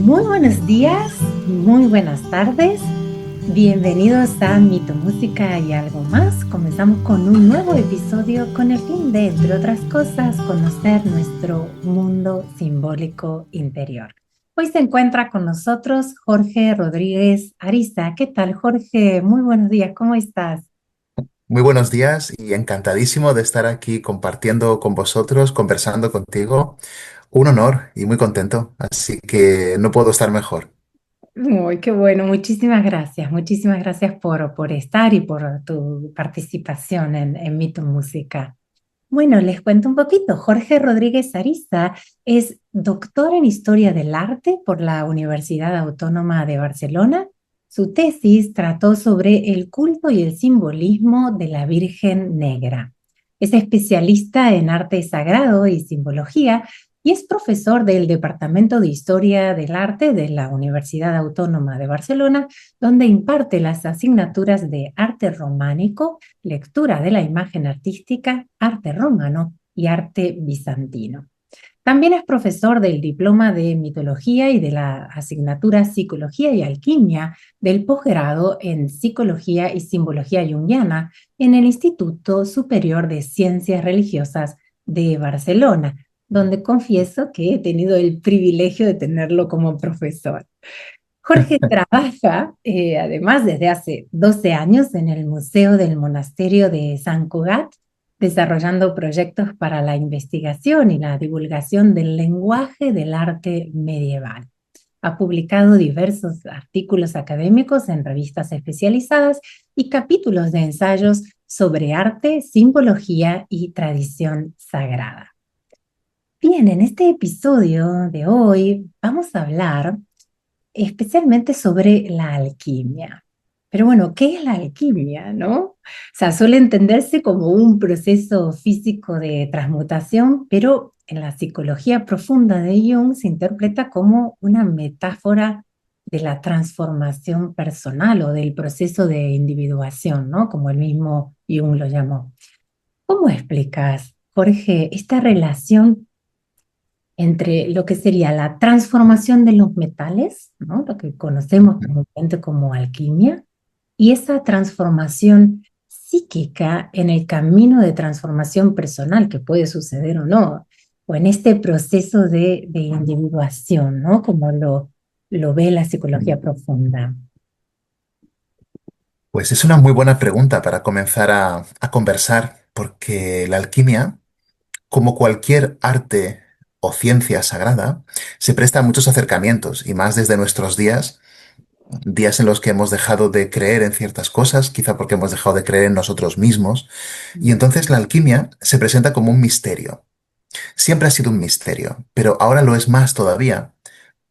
Muy buenos días, muy buenas tardes. Bienvenidos a Mito, Música y algo más. Comenzamos con un nuevo episodio con el fin de, entre otras cosas, conocer nuestro mundo simbólico interior. Hoy se encuentra con nosotros Jorge Rodríguez Ariza. ¿Qué tal, Jorge? Muy buenos días, ¿cómo estás? Muy buenos días y encantadísimo de estar aquí compartiendo con vosotros, conversando contigo. Un honor y muy contento, así que no puedo estar mejor. Muy, qué bueno, muchísimas gracias por estar y por tu participación en Mito Música. Bueno, les cuento un poquito. Jorge Rodríguez Ariza es doctor en Historia del Arte por la Universidad Autónoma de Barcelona. Su tesis trató sobre el culto y el simbolismo de la Virgen Negra. Es especialista en arte sagrado y simbología y es profesor del Departamento de Historia del Arte de la Universidad Autónoma de Barcelona, donde imparte las asignaturas de arte románico, lectura de la imagen artística, arte romano y arte bizantino. También es profesor del diploma de mitología y de la asignatura Psicología y Alquimia del posgrado en Psicología y Simbología Junguiana en el Instituto Superior de Ciencias Religiosas de Barcelona, donde confieso que he tenido el privilegio de tenerlo como profesor. Jorge trabaja, además, desde hace 12 años en el Museo del Monasterio de San Cugat, desarrollando proyectos para la investigación y la divulgación del lenguaje del arte medieval. Ha publicado diversos artículos académicos en revistas especializadas y capítulos de ensayos sobre arte, simbología y tradición sagrada. Bien, en este episodio de hoy vamos a hablar especialmente sobre la alquimia. Pero bueno, ¿qué es la alquimia, no? O sea, suele entenderse como un proceso físico de transmutación, pero en la psicología profunda de Jung se interpreta como una metáfora de la transformación personal o del proceso de individuación, ¿no? Como el mismo Jung lo llamó. ¿Cómo explicas, Jorge, esta relación entre lo que sería la transformación de los metales, ¿no? Lo que conocemos comúnmente como alquimia, y esa transformación psíquica en el camino de transformación personal que puede suceder o no, o en este proceso de individuación, ¿no? Como lo ve la psicología profunda. Pues es una muy buena pregunta para comenzar a conversar, porque la alquimia, como cualquier arte o ciencia sagrada, se presta a muchos acercamientos y más desde nuestros días, días en los que hemos dejado de creer en ciertas cosas, quizá porque hemos dejado de creer en nosotros mismos, y entonces la alquimia se presenta como un misterio. Siempre ha sido un misterio, pero ahora lo es más todavía,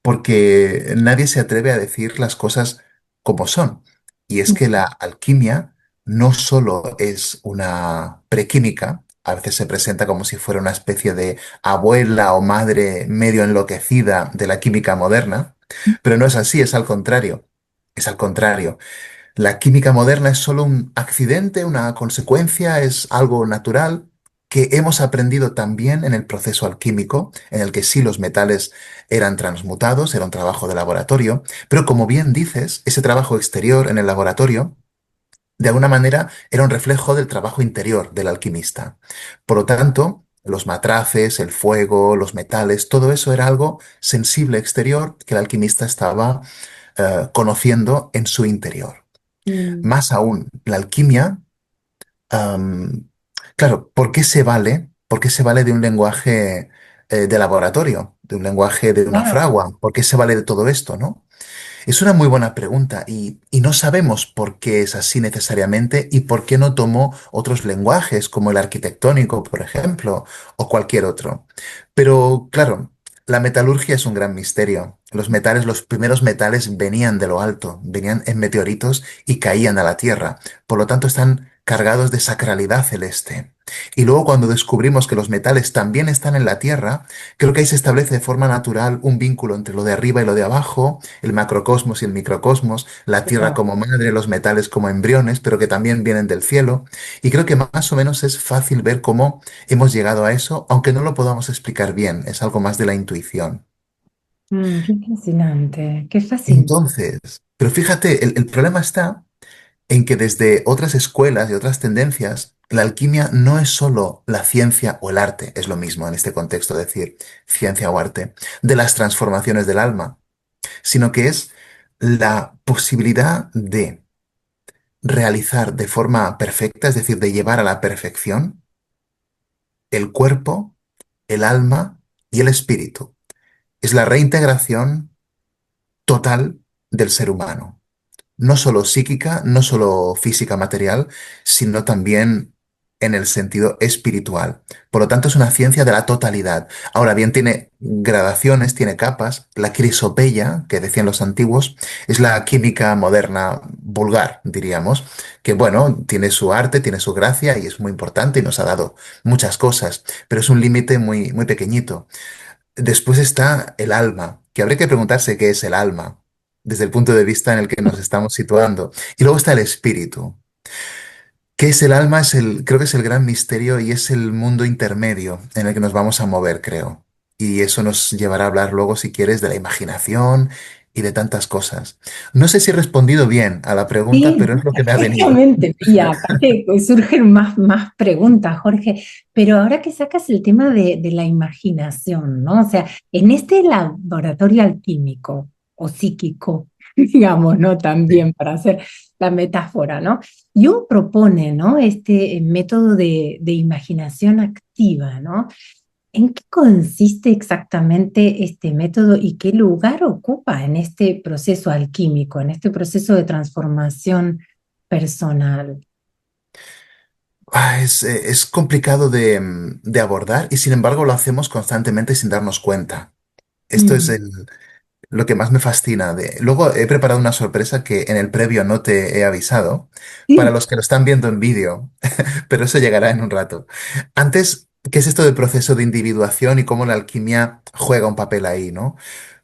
porque nadie se atreve a decir las cosas como son. Y es que la alquimia no solo es una prequímica, a veces se presenta como si fuera una especie de abuela o madre medio enloquecida de la química moderna, pero no es así, es al contrario. Es al contrario. La química moderna es solo un accidente, una consecuencia, es algo natural que hemos aprendido también en el proceso alquímico, en el que sí los metales eran transmutados, era un trabajo de laboratorio, pero como bien dices, ese trabajo exterior en el laboratorio, de alguna manera, era un reflejo del trabajo interior del alquimista. Por lo tanto, los matraces, el fuego, los metales, todo eso era algo sensible exterior que el alquimista estaba conociendo en su interior. Mm, Más aún, la alquimia, am, claro, ¿por qué se vale? ¿Por qué se vale de un lenguaje de laboratorio, de un lenguaje de una claro. fragua? ¿Por qué se vale de todo esto, no? Es una muy buena pregunta y no sabemos por qué es así necesariamente y por qué no tomó otros lenguajes como el arquitectónico, por ejemplo, o cualquier otro. Pero claro, la metalurgia es un gran misterio. Los metales, los primeros metales venían de lo alto, venían en meteoritos y caían a la Tierra. Por lo tanto, están cargados de sacralidad celeste. Y luego cuando descubrimos que los metales también están en la Tierra, creo que ahí se establece de forma natural un vínculo entre lo de arriba y lo de abajo, el macrocosmos y el microcosmos, la Tierra como madre, los metales como embriones, pero que también vienen del cielo. Y creo que más o menos es fácil ver cómo hemos llegado a eso, aunque no lo podamos explicar bien, es algo más de la intuición. Qué fascinante, qué fascinante. Entonces, pero fíjate, el problema está en que desde otras escuelas y otras tendencias, la alquimia no es solo la ciencia o el arte, es lo mismo en este contexto decir ciencia o arte, de las transformaciones del alma, sino que es la posibilidad de realizar de forma perfecta, es decir, de llevar a la perfección el cuerpo, el alma y el espíritu. Es la reintegración total del ser humano. No solo psíquica, no solo física material, sino también en el sentido espiritual. Por lo tanto, es una ciencia de la totalidad. Ahora bien, tiene gradaciones, tiene capas. La crisopeya, que decían los antiguos, es la química moderna vulgar, diríamos, que bueno, tiene su arte, tiene su gracia y es muy importante y nos ha dado muchas cosas, pero es un límite muy, muy pequeñito. Después está el alma, que habría que preguntarse qué es el alma, desde el punto de vista en el que nos estamos situando. Y luego está el espíritu. ¿Qué es el alma? Creo que es el gran misterio y es el mundo intermedio en el que nos vamos a mover, creo. Y eso nos llevará a hablar luego, si quieres, de la imaginación y de tantas cosas. No sé si he respondido bien a la pregunta, Sí, pero es lo que me ha venido. perfectamente. Y aparte surgen más preguntas, Jorge, pero ahora que sacas el tema de la imaginación, ¿no? O sea, en este laboratorio alquímico o psíquico, digamos, ¿no? Sí. También para hacer la metáfora, ¿no? Jung propone, ¿no? Este método de imaginación activa, ¿no? ¿En qué consiste exactamente este método y qué lugar ocupa en este proceso alquímico, en este proceso de transformación personal? Es complicado de abordar y sin embargo lo hacemos constantemente sin darnos cuenta. Esto es Mm. lo que más me fascina. Luego he preparado una sorpresa que en el previo no te he avisado, para Sí, los que lo están viendo en vídeo, pero eso llegará en un rato. Antes, ¿qué es esto del proceso de individuación y cómo la alquimia juega un papel ahí, ¿no?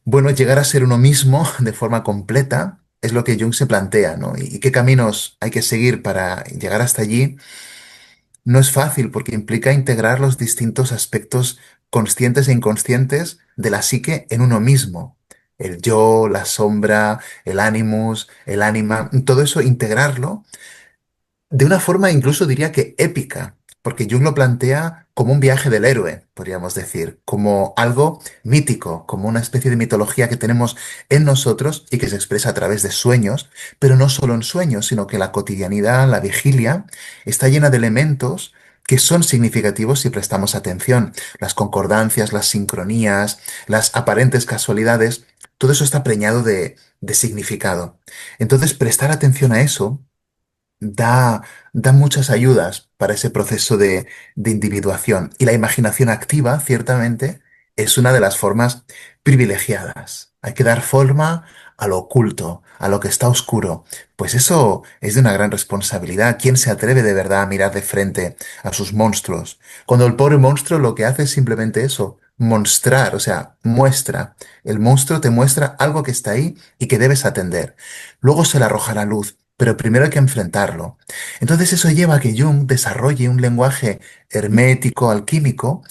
Bueno, llegar a ser uno mismo de forma completa es lo que Jung se plantea, ¿no? Y qué caminos hay que seguir para llegar hasta allí. No es fácil porque implica integrar los distintos aspectos conscientes e inconscientes de la psique en uno mismo. El yo, la sombra, el animus, el ánima, todo eso integrarlo de una forma incluso diría que épica, porque Jung lo plantea como un viaje del héroe, podríamos decir, como algo mítico, como una especie de mitología que tenemos en nosotros y que se expresa a través de sueños, pero no solo en sueños, sino que la cotidianidad, la vigilia, está llena de elementos que son significativos si prestamos atención. Las concordancias, las sincronías, las aparentes casualidades, todo eso está preñado de significado. Entonces, prestar atención a eso da, da muchas ayudas para ese proceso de individuación. Y la imaginación activa, ciertamente, es una de las formas privilegiadas. Hay que dar forma a lo oculto, a lo que está oscuro. Pues eso es de una gran responsabilidad. ¿Quién se atreve de verdad a mirar de frente a sus monstruos? Cuando el pobre monstruo lo que hace es simplemente eso, monstrar, o sea, muestra. El monstruo te muestra algo que está ahí y que debes atender. Luego se le arrojará luz, pero primero hay que enfrentarlo. Entonces eso lleva a que Jung desarrolle un lenguaje hermético, alquímico,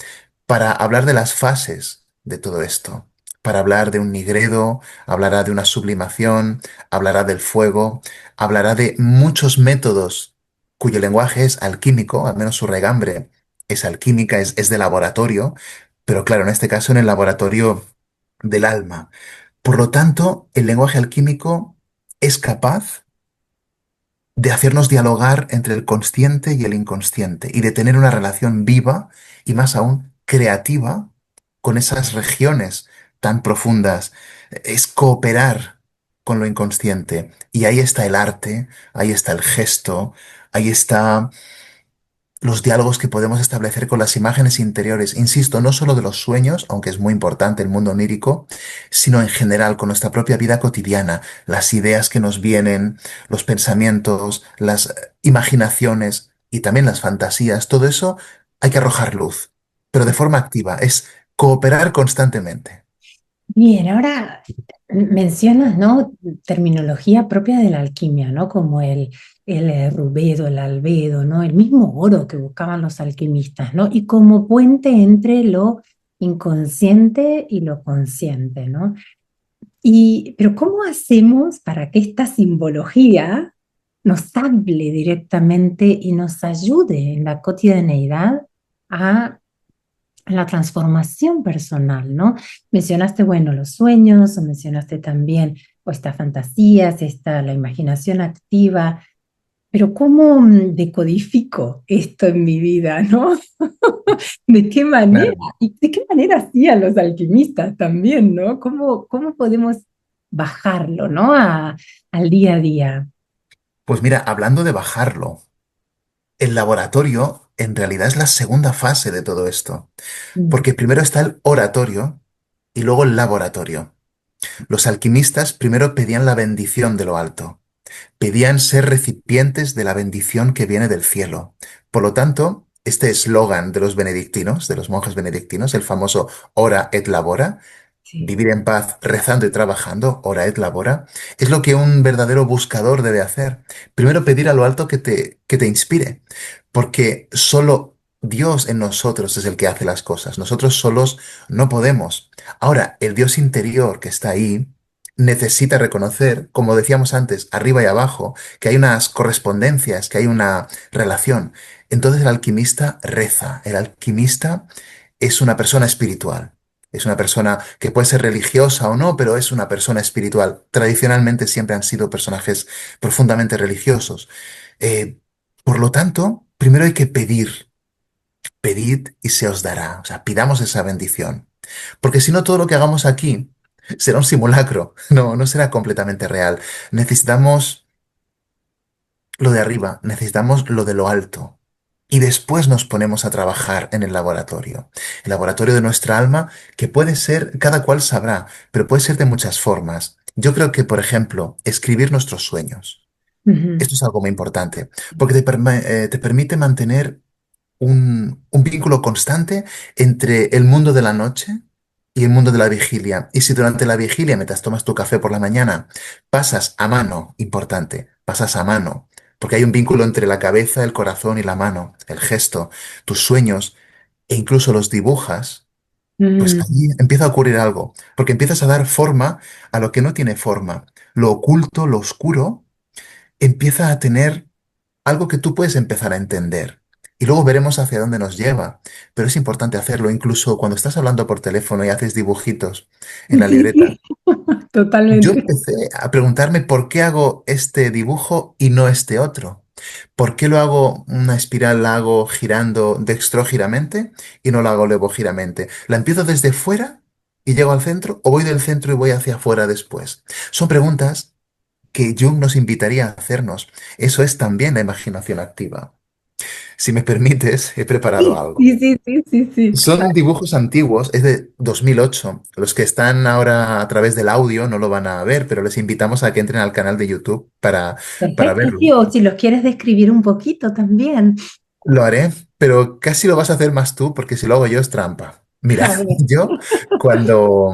para hablar de las fases de todo esto. Para hablar de un nigredo, hablará de una sublimación, hablará del fuego, hablará de muchos métodos cuyo lenguaje es alquímico, al menos su regambre es alquímica, es de laboratorio, pero claro, en este caso en el laboratorio del alma. Por lo tanto, el lenguaje alquímico es capaz de hacernos dialogar entre el consciente y el inconsciente y de tener una relación viva y más aún creativa con esas regiones tan profundas. Es cooperar con lo inconsciente. Y ahí está el arte, ahí está el gesto, ahí está los diálogos que podemos establecer con las imágenes interiores, insisto, no solo de los sueños, aunque es muy importante el mundo onírico, sino en general con nuestra propia vida cotidiana, las ideas que nos vienen, los pensamientos, las imaginaciones y también las fantasías, todo eso hay que arrojar luz, pero de forma activa, es cooperar constantemente. Bien, ahora mencionas, ¿no? Terminología propia de la alquimia, ¿no? Como el rubedo, el albedo, ¿no? El mismo oro que buscaban los alquimistas, ¿no? Y como puente entre lo inconsciente y lo consciente, ¿no? Pero ¿cómo hacemos para que esta simbología nos hable directamente y nos ayude en la cotidianeidad a la transformación personal, ¿no? Mencionaste, bueno, los sueños, o mencionaste también o estas fantasías, la imaginación activa, pero ¿cómo decodifico esto en mi vida, ¿no? ¿De qué manera? Claro. ¿Y de qué manera hacían los alquimistas también, ¿no? ¿Cómo podemos bajarlo, ¿no? Al día a día. Pues mira, hablando de bajarlo, el laboratorio en realidad es la segunda fase de todo esto, Mm, porque primero está el oratorio y luego el laboratorio. Los alquimistas primero pedían la bendición de lo alto. Pedían ser recipientes de la bendición que viene del cielo. Por lo tanto, este eslogan de los benedictinos, de los monjes benedictinos, el famoso ora et labora, sí. vivir en paz rezando y trabajando, ora et labora, es lo que un verdadero buscador debe hacer. Primero pedir a lo alto que te inspire, porque solo Dios en nosotros es el que hace las cosas. Nosotros solos no podemos. Ahora, el Dios interior que está ahí necesita reconocer, como decíamos antes, arriba y abajo, que hay unas correspondencias, que hay una relación. Entonces el alquimista reza, el alquimista es una persona espiritual. Es una persona que puede ser religiosa o no, pero es una persona espiritual. Tradicionalmente siempre han sido personajes profundamente religiosos. Eh, por lo tanto, primero hay que pedir, pedid y se os dará. O sea, pidamos esa bendición. Porque si no, todo lo que hagamos aquí será un simulacro, no será completamente real. Necesitamos lo de arriba, necesitamos lo de lo alto. Y después nos ponemos a trabajar en el laboratorio de nuestra alma, que puede ser, cada cual sabrá, pero puede ser de muchas formas. Yo creo que, por ejemplo, escribir nuestros sueños. Ujú. Esto es algo muy importante, porque te permite mantener un vínculo constante entre el mundo de la noche y el mundo de la vigilia. Y si durante la vigilia, mientras tomas tu café por la mañana, pasas a mano, importante, pasas a mano, porque hay un vínculo entre la cabeza, el corazón y la mano, el gesto, tus sueños, e incluso los dibujas, pues Mm. allí empieza a ocurrir algo, porque empiezas a dar forma a lo que no tiene forma. Lo oculto, lo oscuro, empieza a tener algo que tú puedes empezar a entender. Y luego veremos hacia dónde nos lleva. Pero es importante hacerlo, incluso cuando estás hablando por teléfono y haces dibujitos en la libreta. Sí, Yo totalmente. empecé a preguntarme por qué hago este dibujo y no este otro. ¿Por qué lo hago una espiral, la hago girando dextrógiramente y no la hago levogiramente? ¿La empiezo desde fuera y llego al centro o voy del centro y voy hacia afuera después? Son preguntas que Jung nos invitaría a hacernos. Eso es también la imaginación activa. Si me permites, he preparado Sí, algo. sí, sí, sí, sí, sí. Son dibujos antiguos, es de 2008. Los que están ahora a través del audio no lo van a ver, pero les invitamos a que entren al canal de YouTube para Perfecto, verlo. sí, o si los quieres describir un poquito también. Lo haré, pero casi lo vas a hacer más tú, porque si lo hago yo es trampa. Mira, A ver. yo cuando,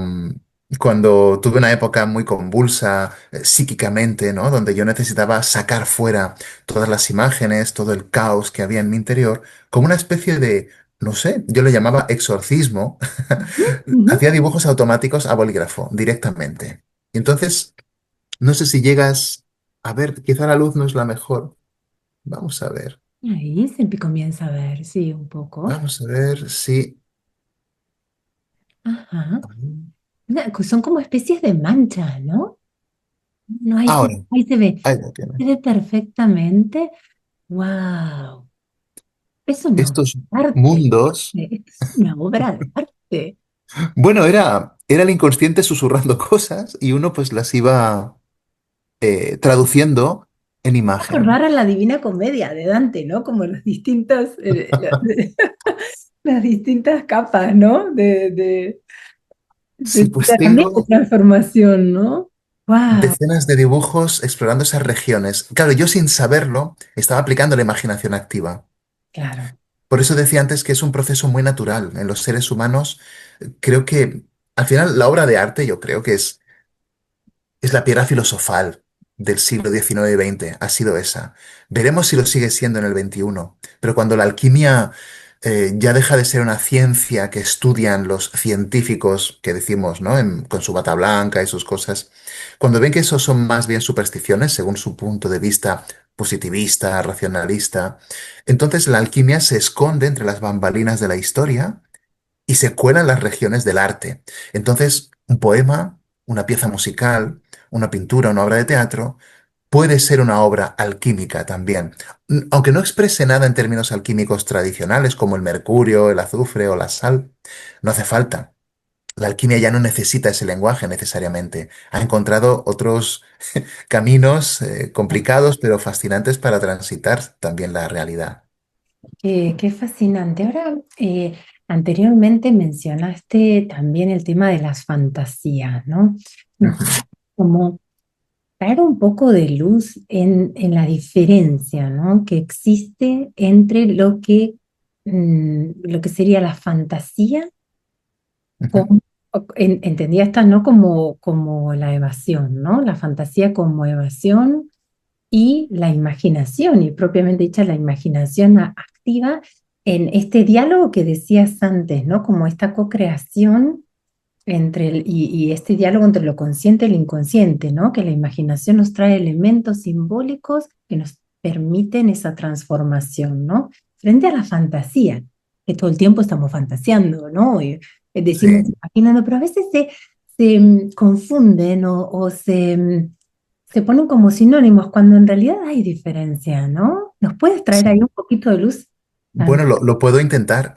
cuando tuve una época muy convulsa psíquicamente, ¿no? Donde yo necesitaba sacar fuera todas las imágenes, todo el caos que había en mi interior, como una especie de, no sé, yo le llamaba exorcismo, Ujú, ujú. hacía dibujos automáticos a bolígrafo directamente. Y entonces, no sé si llegas a ver, quizá la luz no es la mejor. Vamos a ver. Ahí se comienza a ver, sí, un poco. Vamos a ver si... Ajá. Son como especies de manchas, ¿no? No, Ahora, ahí ahí lo tiene. se ve perfectamente. ¡Wow! Es una obra Estos de arte. mundos, Es una obra de arte. bueno, era el inconsciente susurrando cosas y uno pues las iba traduciendo en imagen. Acordar a la Divina Comedia de Dante, ¿no? Como las distintas capas, ¿no? Sí, pues También de tengo transformación, ¿no? ¡Wow! decenas de dibujos explorando esas regiones. Claro, yo sin saberlo estaba aplicando la imaginación activa. Claro. Por eso decía antes que es un proceso muy natural. En los seres humanos, creo que al final la obra de arte yo creo que es la piedra filosofal del siglo XIX y XX, ha sido esa. Veremos si lo sigue siendo en el XXI, pero cuando la alquimia ya deja de ser una ciencia que estudian los científicos que decimos, ¿no? Con su bata blanca y sus cosas. Cuando ven que eso son más bien supersticiones, según su punto de vista positivista, racionalista, entonces la alquimia se esconde entre las bambalinas de la historia y se cuela en las regiones del arte. Entonces, un poema, una pieza musical, una pintura, una obra de teatro, puede ser una obra alquímica también. Aunque no exprese nada en términos alquímicos tradicionales como el mercurio, el azufre o la sal, no hace falta. La alquimia ya no necesita ese lenguaje necesariamente. Ha encontrado otros caminos complicados pero fascinantes para transitar también la realidad. Qué fascinante. Ahora, anteriormente mencionaste también el tema de las fantasías, ¿no? Nos Ujú, gustaría como traer un poco de luz en la diferencia, ¿no? Que existe entre lo que sería la fantasía ujú. con, entendía esta no como la evasión, ¿no? La fantasía como evasión y la imaginación, y propiamente dicha la imaginación activa en este diálogo que decías antes, ¿no? Como esta co-creación y este diálogo entre lo consciente y lo inconsciente, ¿no? Que la imaginación nos trae elementos simbólicos que nos permiten esa transformación, ¿no? Frente a la fantasía, que todo el tiempo estamos fantaseando, ¿no? Y, decimos Sí. imaginando, pero a veces se confunden se ponen como sinónimos cuando en realidad hay diferencia, ¿no? ¿Nos puedes traer ahí un poquito de luz? Bueno, lo puedo intentar.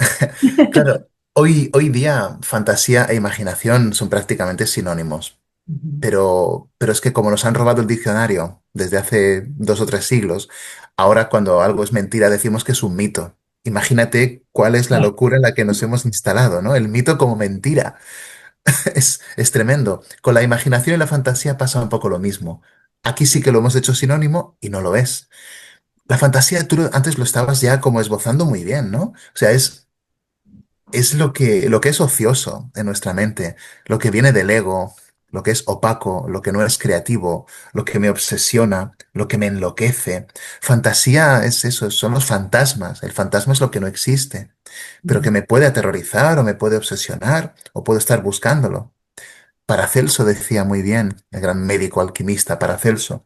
Claro, hoy día fantasía e imaginación son prácticamente sinónimos. Ujú. Pero es que como nos han robado el diccionario desde hace 2 o 3 siglos, ahora cuando algo es mentira decimos que es un mito. Imagínate cuál es la locura en la que nos hemos instalado, ¿no? El mito como mentira. Es tremendo. Con la imaginación y la fantasía pasa un poco lo mismo. Aquí sí que lo hemos hecho sinónimo y no lo es. La fantasía, antes lo estabas ya como esbozando muy bien, ¿no? O sea, es lo que es ocioso en nuestra mente, lo que viene del ego, lo que es opaco, lo que no es creativo, lo que me obsesiona, lo que me enloquece. Fantasía es eso, son los fantasmas. El fantasma es lo que no existe, pero que me puede aterrorizar o me puede obsesionar o puedo estar buscándolo. Paracelso decía muy bien, el gran médico alquimista Paracelso,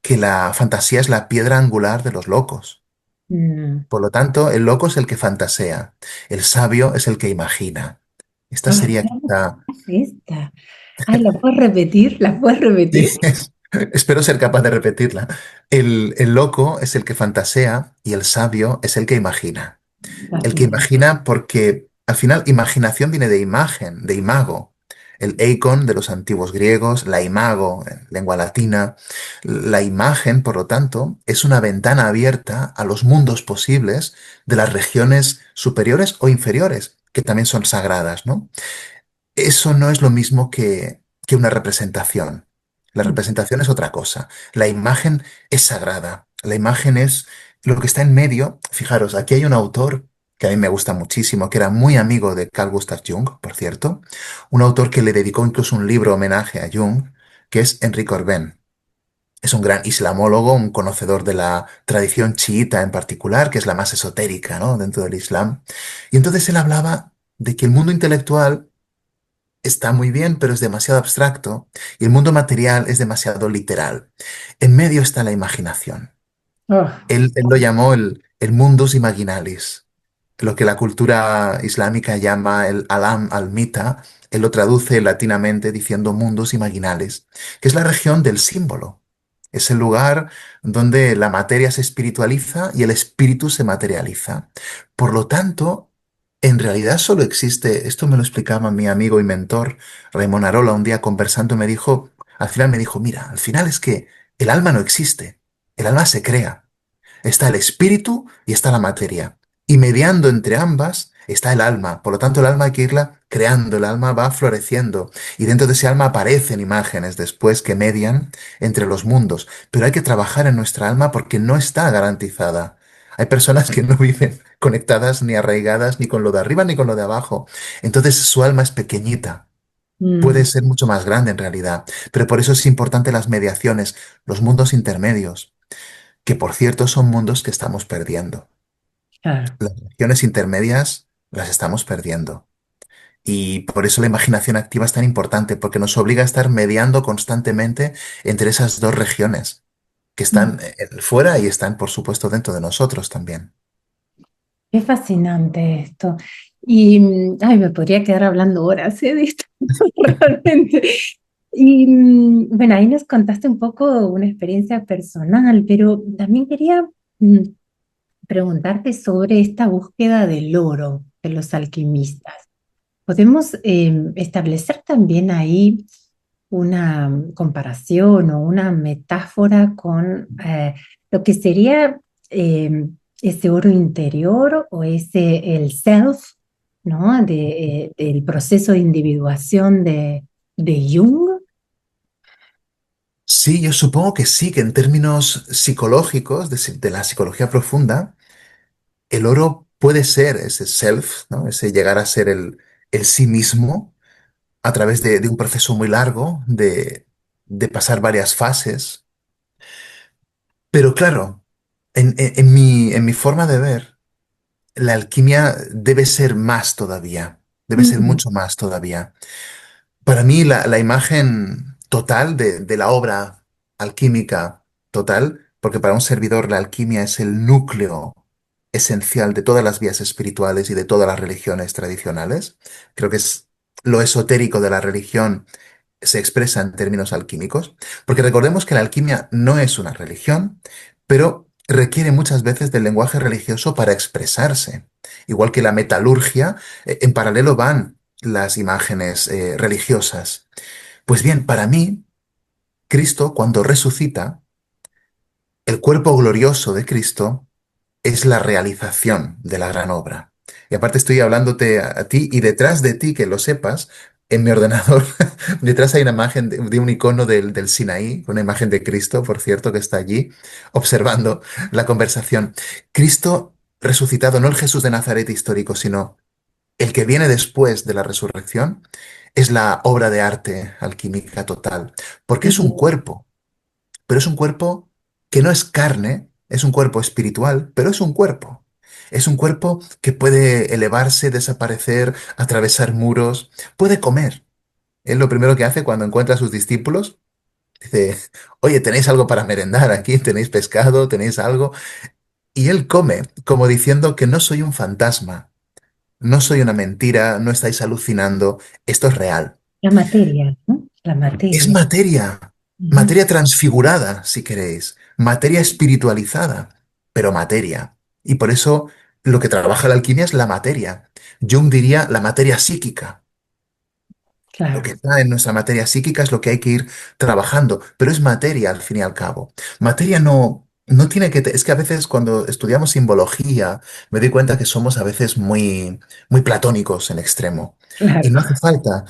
que la fantasía es la piedra angular de los locos. Mm. Por lo tanto, el loco es el que fantasea, el sabio es el que imagina. Esta Ay, sería qué quizá... esta. Ay, ¿la puedes repetir? ¿La puedes Sí, repetir? espero ser capaz de repetirla. El loco es el que fantasea y el sabio es el que imagina. El que Fascinante. imagina porque al final imaginación viene de imagen, de imago. El eikon de los antiguos griegos, la imago, en lengua latina. La imagen, por lo tanto, es una ventana abierta a los mundos posibles de las regiones superiores o inferiores, que también son sagradas, ¿no? Eso no es lo mismo que una representación. La representación es otra cosa. La imagen es sagrada. La imagen es lo que está en medio. Fijaros, aquí hay un autor que a mí me gusta muchísimo, que era muy amigo de Carl Gustav Jung, por cierto. Un autor que le dedicó incluso un libro homenaje a Jung, que es Enrique Corbén. Es un gran islamólogo, un conocedor de la tradición chiita en particular, que es la más esotérica, ¿no? Dentro del Islam. Y entonces él hablaba de que el mundo intelectual está muy bien, pero es demasiado abstracto y el mundo material es demasiado literal. En medio está la imaginación. Oh, Él lo llamó el mundus imaginalis, lo que la cultura islámica llama el alam al-mita. Él lo traduce latinamente diciendo mundus imaginales, que es la región del símbolo. Es el lugar donde la materia se espiritualiza y el espíritu se materializa. Por lo tanto, en realidad solo existe, esto me lo explicaba mi amigo y mentor Raymond Arola un día conversando, al final me dijo, mira, al final es que el alma no existe, el alma se crea. Está el espíritu y está la materia. Y mediando entre ambas está el alma. Por lo tanto, el alma hay que irla creando, el alma va floreciendo. Y dentro de ese alma aparecen imágenes después que median entre los mundos. Pero hay que trabajar en nuestra alma porque no está garantizada. Hay personas que no viven conectadas ni arraigadas ni con lo de arriba ni con lo de abajo. Entonces su alma es pequeñita. Puede mm. ser mucho más grande en realidad. Pero por eso es importante las mediaciones, los mundos intermedios que por cierto son mundos que estamos perdiendo. claro. Las regiones intermedias las estamos perdiendo. Y por eso la imaginación activa es tan importante, porque nos obliga a estar mediando constantemente entre esas dos regiones, que están fuera y están, por supuesto, dentro de nosotros también. Qué fascinante esto. Y, ay, me podría quedar hablando horas, de esto, realmente. Y bueno, ahí nos contaste un poco una experiencia personal, pero también quería mm, preguntarte sobre esta búsqueda del oro de los alquimistas. ¿Podemos establecer también ahí una comparación o una metáfora con lo que sería ese oro interior o ese el self, ¿no? Del proceso de individuación de Jung? Sí, yo supongo que sí, que en términos psicológicos, de la psicología profunda, el oro puede ser ese self, ¿no? Ese llegar a ser el sí mismo a través de un proceso muy largo, de pasar varias fases. Pero claro, en mi forma de ver, la alquimia debe ser más todavía, debe ser Mm, mucho más todavía. Para mí, la imagen total de la obra alquímica total, porque para un servidor la alquimia es el núcleo esencial de todas las vías espirituales y de todas las religiones tradicionales. Creo que es lo esotérico de la religión se expresa en términos alquímicos, porque recordemos que la alquimia no es una religión, pero requiere muchas veces del lenguaje religioso para expresarse. Igual que la metalurgia, en paralelo van las imágenes religiosas. Pues bien, para mí, Cristo, cuando resucita, el cuerpo glorioso de Cristo es la realización de la gran obra. Y aparte estoy hablándote a ti y detrás de ti, que lo sepas, en mi ordenador, detrás hay una imagen de un icono del Sinaí, una imagen de Cristo, por cierto, que está allí observando la conversación. Cristo resucitado, no el Jesús de Nazaret histórico, sino el que viene después de la resurrección, es la obra de arte alquímica total, porque es un mm, cuerpo, pero es un cuerpo que no es carne, es un cuerpo espiritual, pero es un cuerpo. Es un cuerpo que puede elevarse, desaparecer, atravesar muros, puede comer. Él lo primero que hace cuando encuentra a sus discípulos, dice, oye, ¿tenéis algo para merendar aquí? ¿Tenéis pescado? ¿Tenéis algo? Y él come, como diciendo que no soy un fantasma, no soy una mentira, no estáis alucinando, esto es real. la materia, ¿no? La Es materia. materia, Ujú, materia transfigurada, si queréis, materia espiritualizada, pero materia. Y por eso lo que trabaja la alquimia es la materia. Jung diría la materia psíquica. Lo que claro, está en nuestra materia psíquica es lo que hay que ir trabajando, pero es materia al fin y al cabo. Materia no tiene que... Es que a veces cuando estudiamos simbología me doy cuenta que somos a veces muy platónicos en extremo. Y claro. no hace falta.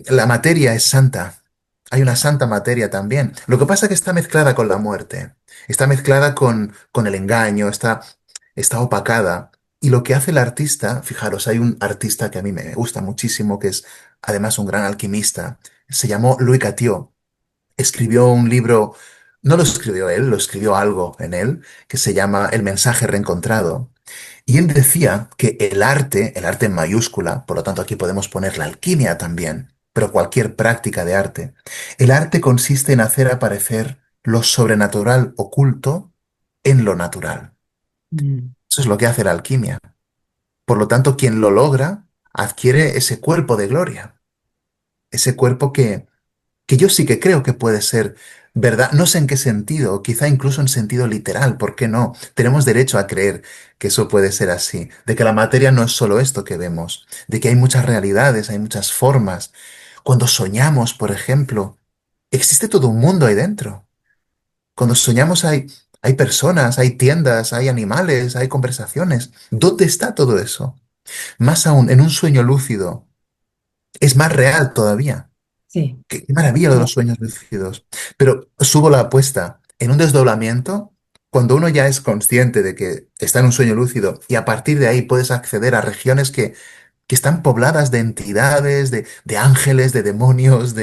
La materia es santa. Hay una santa materia también. Lo que pasa es que está mezclada con la muerte, está mezclada con el engaño, está opacada. Y lo que hace el artista, fijaros, hay un artista que a mí me gusta muchísimo, que es además un gran alquimista, se llamó Louis Catio. Escribió un libro, no lo escribió él, lo escribió algo en él, que se llama El mensaje reencontrado. Y él decía que el arte en mayúscula, por lo tanto aquí podemos poner la alquimia también, pero cualquier práctica de arte, el arte consiste en hacer aparecer lo sobrenatural oculto en lo natural. Mm, Eso es lo que hace la alquimia. Por lo tanto, quien lo logra adquiere ese cuerpo de gloria, ese cuerpo que yo sí que creo que puede ser verdad, no sé en qué sentido, quizá incluso en sentido literal, ¿por qué no? Tenemos derecho a creer que eso puede ser así, de que la materia no es solo esto que vemos, de que hay muchas realidades, hay muchas formas. Cuando soñamos, por ejemplo, existe todo un mundo ahí dentro. Cuando soñamos hay personas, hay tiendas, hay animales, hay conversaciones. ¿Dónde está todo eso? Más aún, en un sueño lúcido, es más real todavía. sí, Qué maravilla lo de los sueños lúcidos. Pero subo la apuesta. En un desdoblamiento, cuando uno ya es consciente de que está en un sueño lúcido y a partir de ahí puedes acceder a regiones que están pobladas de entidades, de ángeles, de demonios,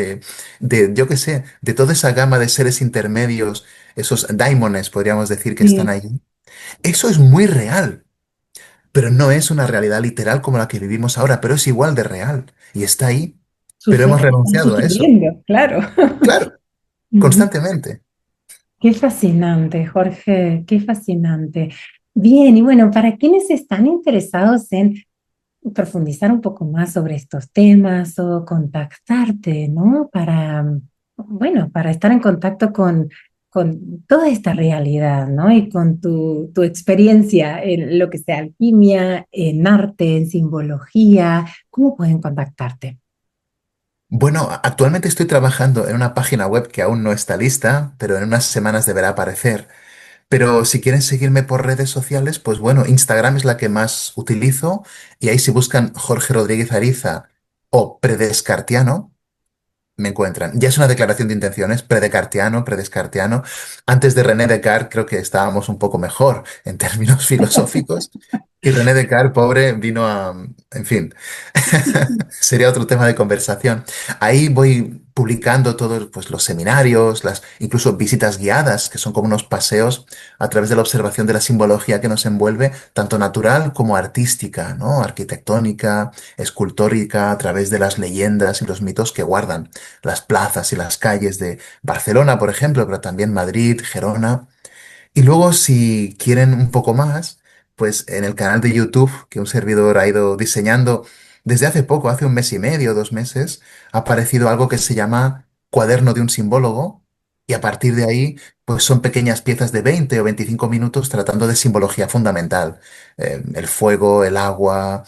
yo qué sé, de toda esa gama de seres intermedios, esos daimones, podríamos decir, que están sí, allí. Eso es muy real. pero no es una realidad literal como la que vivimos ahora, pero es igual de real y está ahí, Sus pero hemos sueños están renunciado a eso. sucediendo, claro. Claro, Ujú. constantemente. Qué fascinante, Jorge, qué fascinante. Bien, y bueno, para quienes están interesados en profundizar un poco más sobre estos temas o contactarte, ¿no? Bueno, para estar en contacto con toda esta realidad, ¿no? Y con tu experiencia en lo que sea alquimia, en arte, en simbología, ¿cómo pueden contactarte? Bueno, actualmente estoy trabajando en una página web que aún no está lista, pero en unas semanas deberá aparecer. Pero si quieren seguirme por redes sociales, pues bueno, Instagram es la que más utilizo y ahí si buscan Jorge Rodríguez Ariza o Predescartiano, me encuentran. Ya es una declaración de intenciones, predescartiano. Antes de René Descartes creo que estábamos un poco mejor en términos filosóficos. Y René Descartes, pobre, vino a... En fin, sería otro tema de conversación. Ahí voy publicando todos pues, los seminarios, las incluso visitas guiadas, que son como unos paseos a través de la observación de la simbología que nos envuelve, tanto natural como artística, ¿no? Arquitectónica, escultórica, a través de las leyendas y los mitos que guardan las plazas y las calles de Barcelona, por ejemplo, pero también Madrid, Gerona. Y luego, si quieren un poco más, pues en el canal de YouTube que un servidor ha ido diseñando desde hace poco, hace un mes y medio, 2 meses, ha aparecido algo que se llama Cuaderno de un Simbólogo. Y a partir de ahí, pues son pequeñas piezas de 20 o 25 minutos tratando de simbología fundamental. El fuego, el agua,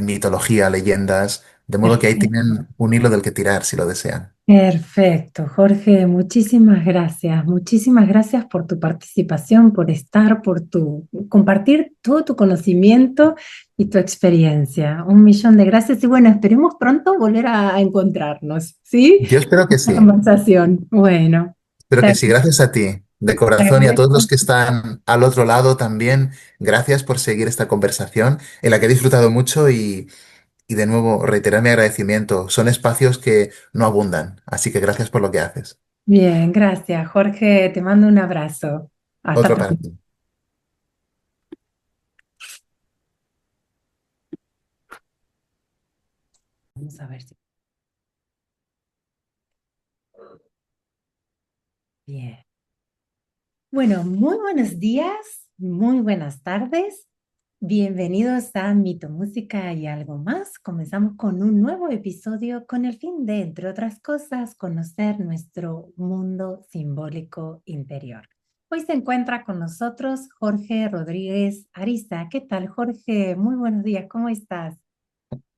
mitología, leyendas. De modo que ahí tienen un hilo del que tirar si lo desean. Perfecto, Jorge, muchísimas gracias por tu participación, por estar, por tu compartir todo tu conocimiento y tu experiencia. Un millón de gracias y bueno, esperemos pronto volver a encontrarnos, ¿sí? Yo espero que Una sí. conversación. Bueno, Espero te que sí. Gracias a ti, de te corazón, y a todos los agradezco. que están al otro lado también. Gracias por seguir esta conversación en la que he disfrutado mucho y de nuevo reiterar mi agradecimiento. Son espacios que no abundan, así que gracias por lo que haces. Bien, gracias, Jorge. Te mando un abrazo. Hasta Otro para pronto. ti. Vamos a ver si. Bien. Bueno, muy buenos días, muy buenas tardes. Bienvenidos a Mito, Música y algo más. Comenzamos con un nuevo episodio con el fin de, entre otras cosas, conocer nuestro mundo simbólico interior. Hoy se encuentra con nosotros Jorge Rodríguez Ariza. ¿Qué tal, Jorge? Muy buenos días, ¿cómo estás?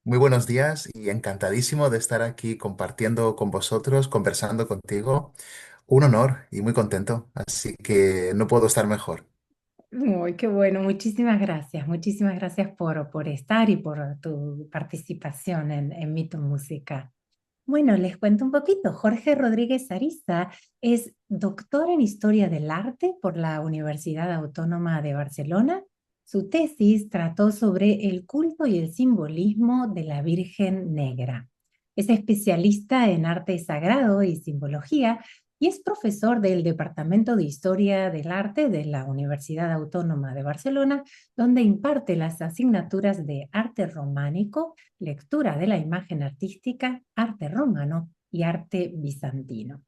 Muy buenos días y encantadísimo de estar aquí compartiendo con vosotros, conversando contigo. Un honor y muy contento, así que no puedo estar mejor. Uy, qué bueno, muchísimas gracias por estar y por tu participación en Mito Música. Bueno, les cuento un poquito. Jorge Rodríguez Ariza es doctor en Historia del Arte por la Universidad Autónoma de Barcelona. Su tesis trató sobre el culto y el simbolismo de la Virgen Negra. Es especialista en arte sagrado y simbología y es profesor del Departamento de Historia del Arte de la Universidad Autónoma de Barcelona, donde imparte las asignaturas de arte románico, lectura de la imagen artística, arte romano y arte bizantino.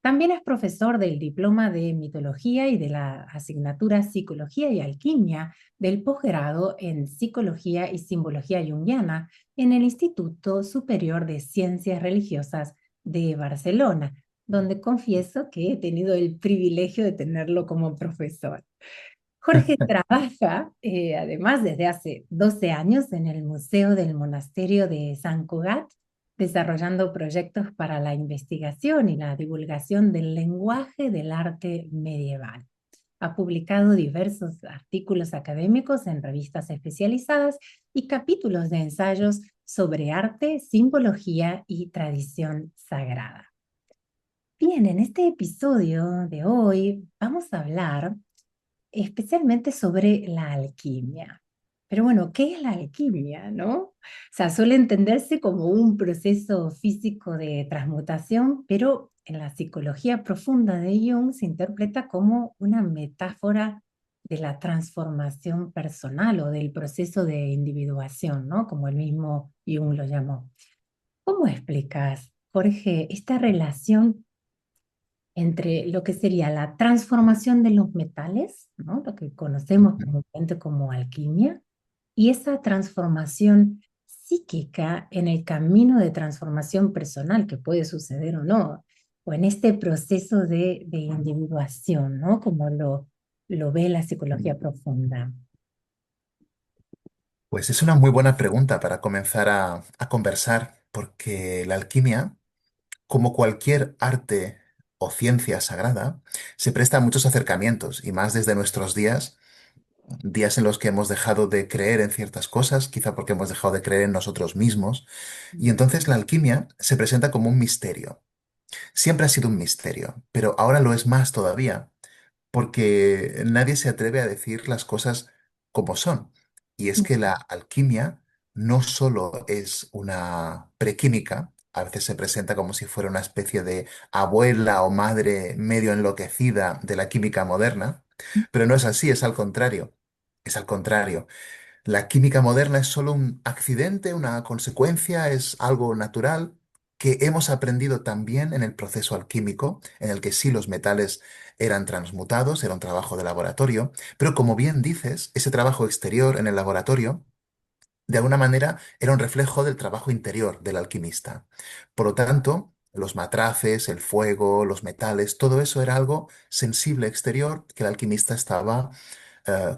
También es profesor del diploma de mitología y de la asignatura Psicología y Alquimia del posgrado en Psicología y Simbología Junguiana en el Instituto Superior de Ciencias Religiosas de Barcelona, donde confieso que he tenido el privilegio de tenerlo como profesor. Jorge trabaja, además, desde hace 12 años en el Museo del Monasterio de San Cugat, desarrollando proyectos para la investigación y la divulgación del lenguaje del arte medieval. Ha publicado diversos artículos académicos en revistas especializadas y capítulos de ensayos sobre arte, simbología y tradición sagrada. Bien, en este episodio de hoy vamos a hablar especialmente sobre la alquimia. Pero bueno, ¿qué es la alquimia, no? O sea, suele entenderse como un proceso físico de transmutación, pero en la psicología profunda de Jung se interpreta como una metáfora de la transformación personal o del proceso de individuación, ¿no? Como el mismo Jung lo llamó. ¿Cómo explicas, Jorge, esta relación entre lo que sería la transformación de los metales, ¿no? Lo que conocemos comúnmente como alquimia, y esa transformación psíquica en el camino de transformación personal que puede suceder o no, o en este proceso de individuación, ¿no? Como lo ve la psicología profunda. Pues es una muy buena pregunta para comenzar a conversar, porque la alquimia, como cualquier arte o ciencia sagrada, se presta a muchos acercamientos, y más desde nuestros días, días en los que hemos dejado de creer en ciertas cosas, quizá porque hemos dejado de creer en nosotros mismos, y entonces la alquimia se presenta como un misterio. Siempre ha sido un misterio, pero ahora lo es más todavía, porque nadie se atreve a decir las cosas como son. Y es que la alquimia no solo es una prequímica, a veces se presenta como si fuera una especie de abuela o madre medio enloquecida de la química moderna, pero no es así, es al contrario. Es al contrario. La química moderna es solo un accidente, una consecuencia, es algo natural que hemos aprendido también en el proceso alquímico, en el que sí los metales eran transmutados, era un trabajo de laboratorio, pero como bien dices, ese trabajo exterior en el laboratorio, de alguna manera, era un reflejo del trabajo interior del alquimista. Por lo tanto, los matraces, el fuego, los metales, todo eso era algo sensible exterior que el alquimista estaba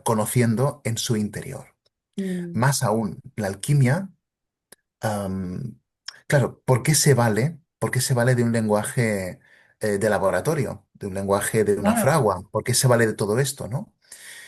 conociendo en su interior. Mm, Más aún, la alquimia, am, claro, ¿por qué se vale? ¿Por qué se vale de un lenguaje de laboratorio, de un lenguaje de una claro. fragua? ¿Por qué se vale de todo esto, no?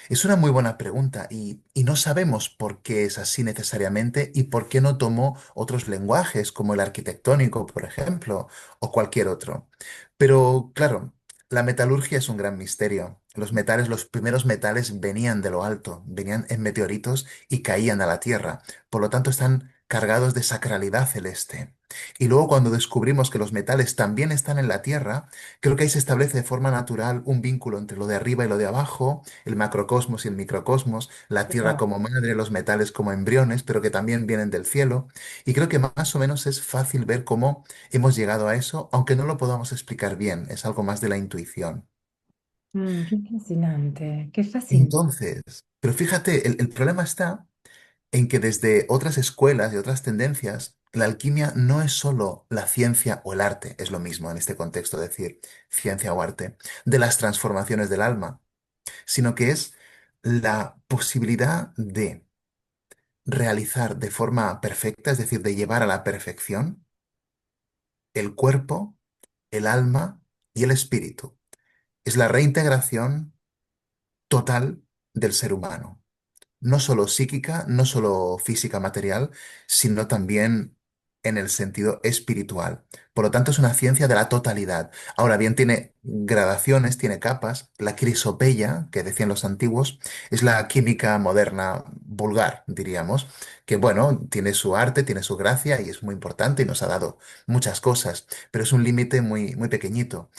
Es una muy buena pregunta y no sabemos por qué es así necesariamente y por qué no tomó otros lenguajes como el arquitectónico, por ejemplo, o cualquier otro. Pero claro, la metalurgia es un gran misterio. Los metales, los primeros metales venían de lo alto, venían en meteoritos y caían a la Tierra. Por lo tanto, están cargados de sacralidad celeste. Y luego cuando descubrimos que los metales también están en la Tierra, creo que ahí se establece de forma natural un vínculo entre lo de arriba y lo de abajo, el macrocosmos y el microcosmos, la Tierra Wow. como madre, los metales como embriones, pero que también vienen del cielo. Y creo que más o menos es fácil ver cómo hemos llegado a eso, aunque no lo podamos explicar bien, es algo más de la intuición. Qué fascinante, qué fascinante. Entonces, pero fíjate, el problema está en que desde otras escuelas y otras tendencias, la alquimia no es solo la ciencia o el arte, es lo mismo en este contexto decir ciencia o arte, de las transformaciones del alma, sino que es la posibilidad de realizar de forma perfecta, es decir, de llevar a la perfección el cuerpo, el alma y el espíritu. Es la reintegración total del ser humano. No solo psíquica, no solo física material, sino también en el sentido espiritual. Por lo tanto, es una ciencia de la totalidad. Ahora bien, tiene gradaciones, tiene capas. La crisopeya, que decían los antiguos, es la química moderna vulgar, diríamos, que bueno, tiene su arte, tiene su gracia y es muy importante y nos ha dado muchas cosas, pero es un límite muy, muy pequeñito.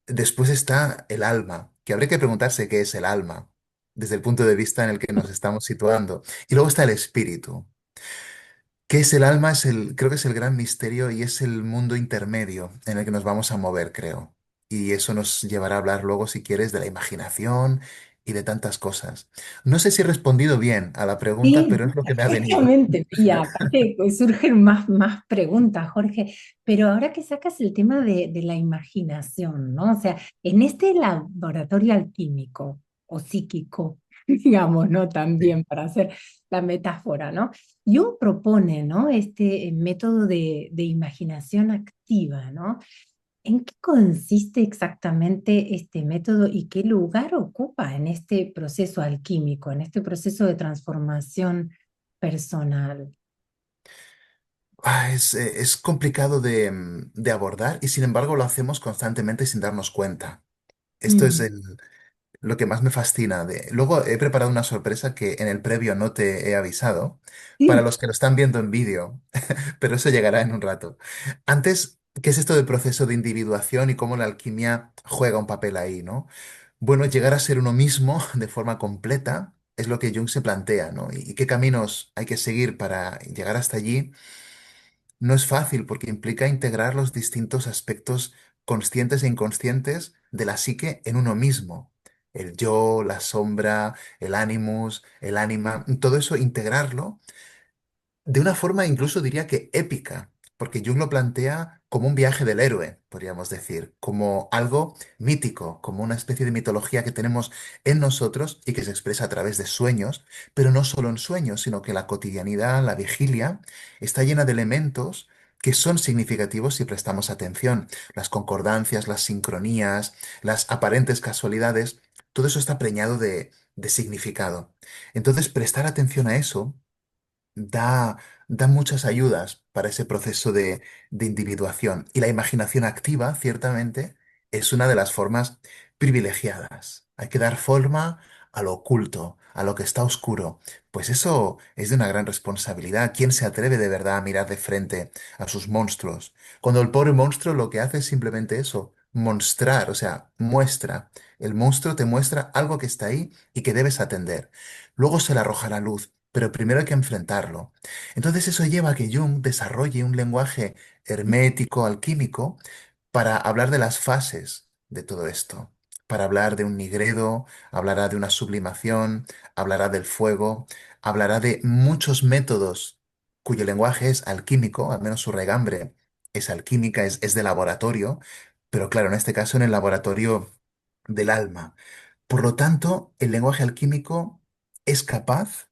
Después está el alma, que habría que preguntarse qué es el alma, desde el punto de vista en el que nos estamos situando. Y luego está el espíritu. ¿Qué es el alma? Creo que es el gran misterio y es el mundo intermedio en el que nos vamos a mover, creo. Y eso nos llevará a hablar luego, si quieres, de la imaginación y de tantas cosas. No sé si he respondido bien a la pregunta, Sí, pero es lo que me ha venido. perfectamente. Y aparte surgen más preguntas, Jorge, pero ahora que sacas el tema de la imaginación, ¿no? O sea, en este laboratorio alquímico o psíquico, digamos, ¿no? Sí. También para hacer la metáfora, ¿no? Jung propone, ¿no? Este método de imaginación activa, ¿no? ¿En qué consiste exactamente este método y qué lugar ocupa en este proceso alquímico, en este proceso de transformación personal? Es complicado de abordar y sin embargo lo hacemos constantemente sin darnos cuenta. Esto es Mm, lo que más me fascina. Luego he preparado una sorpresa que en el previo no te he avisado, para sí. los que lo están viendo en vídeo, pero eso llegará en un rato. Antes, ¿qué es esto del proceso de individuación y cómo la alquimia juega un papel ahí, ¿no? Bueno, llegar a ser uno mismo de forma completa es lo que Jung se plantea, ¿no? Y qué caminos hay que seguir para llegar hasta allí? No es fácil porque implica integrar los distintos aspectos conscientes e inconscientes de la psique en uno mismo. El yo, la sombra, el animus, el ánima, todo eso integrarlo de una forma incluso diría que épica, porque Jung lo plantea como un viaje del héroe, podríamos decir, como algo mítico, como una especie de mitología que tenemos en nosotros y que se expresa a través de sueños, pero no solo en sueños, sino que la cotidianidad, la vigilia, está llena de elementos que son significativos si prestamos atención. Las concordancias, las sincronías, las aparentes casualidades, todo eso está preñado de significado. Entonces, prestar atención a eso da, da muchas ayudas para ese proceso de individuación. Y la imaginación activa, ciertamente, es una de las formas privilegiadas. Hay que dar forma a lo oculto, a lo que está oscuro. Pues eso es de una gran responsabilidad. ¿Quién se atreve de verdad a mirar de frente a sus monstruos? Cuando el pobre monstruo lo que hace es simplemente eso, mostrar, o sea, muestra. El monstruo te muestra algo que está ahí y que debes atender. Luego se le arroja la luz, pero primero hay que enfrentarlo. Entonces eso lleva a que Jung desarrolle un lenguaje hermético, alquímico, para hablar de las fases de todo esto. Para hablar de un nigredo, hablará de una sublimación, hablará del fuego, hablará de muchos métodos cuyo lenguaje es alquímico, al menos su regambre es alquímica, es de laboratorio, pero claro, en este caso en el laboratorio del alma. Por lo tanto, el lenguaje alquímico es capaz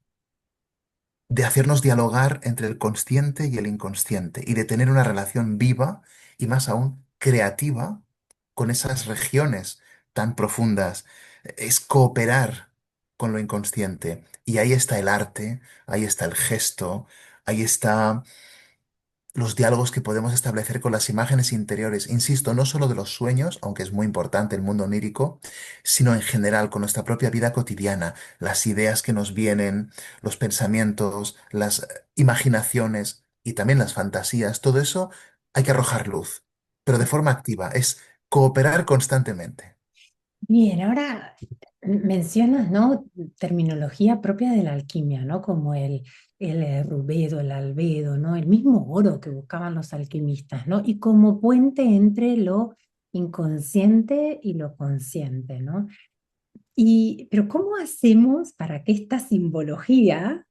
de hacernos dialogar entre el consciente y el inconsciente y de tener una relación viva y más aún creativa con esas regiones tan profundas. Es cooperar con lo inconsciente. Y ahí está el arte, ahí está el gesto, ahí está los diálogos que podemos establecer con las imágenes interiores, insisto, no solo de los sueños, aunque es muy importante el mundo onírico, sino en general con nuestra propia vida cotidiana, las ideas que nos vienen, los pensamientos, las imaginaciones y también las fantasías, todo eso hay que arrojar luz, pero de forma activa, es cooperar constantemente. Bien, ahora mencionas, ¿no? Terminología propia de la alquimia, ¿no? Como el rubedo, el albedo, ¿no? El mismo oro que buscaban los alquimistas, ¿no? Y como puente entre lo inconsciente y lo consciente, ¿no? Pero ¿cómo hacemos para que esta simbología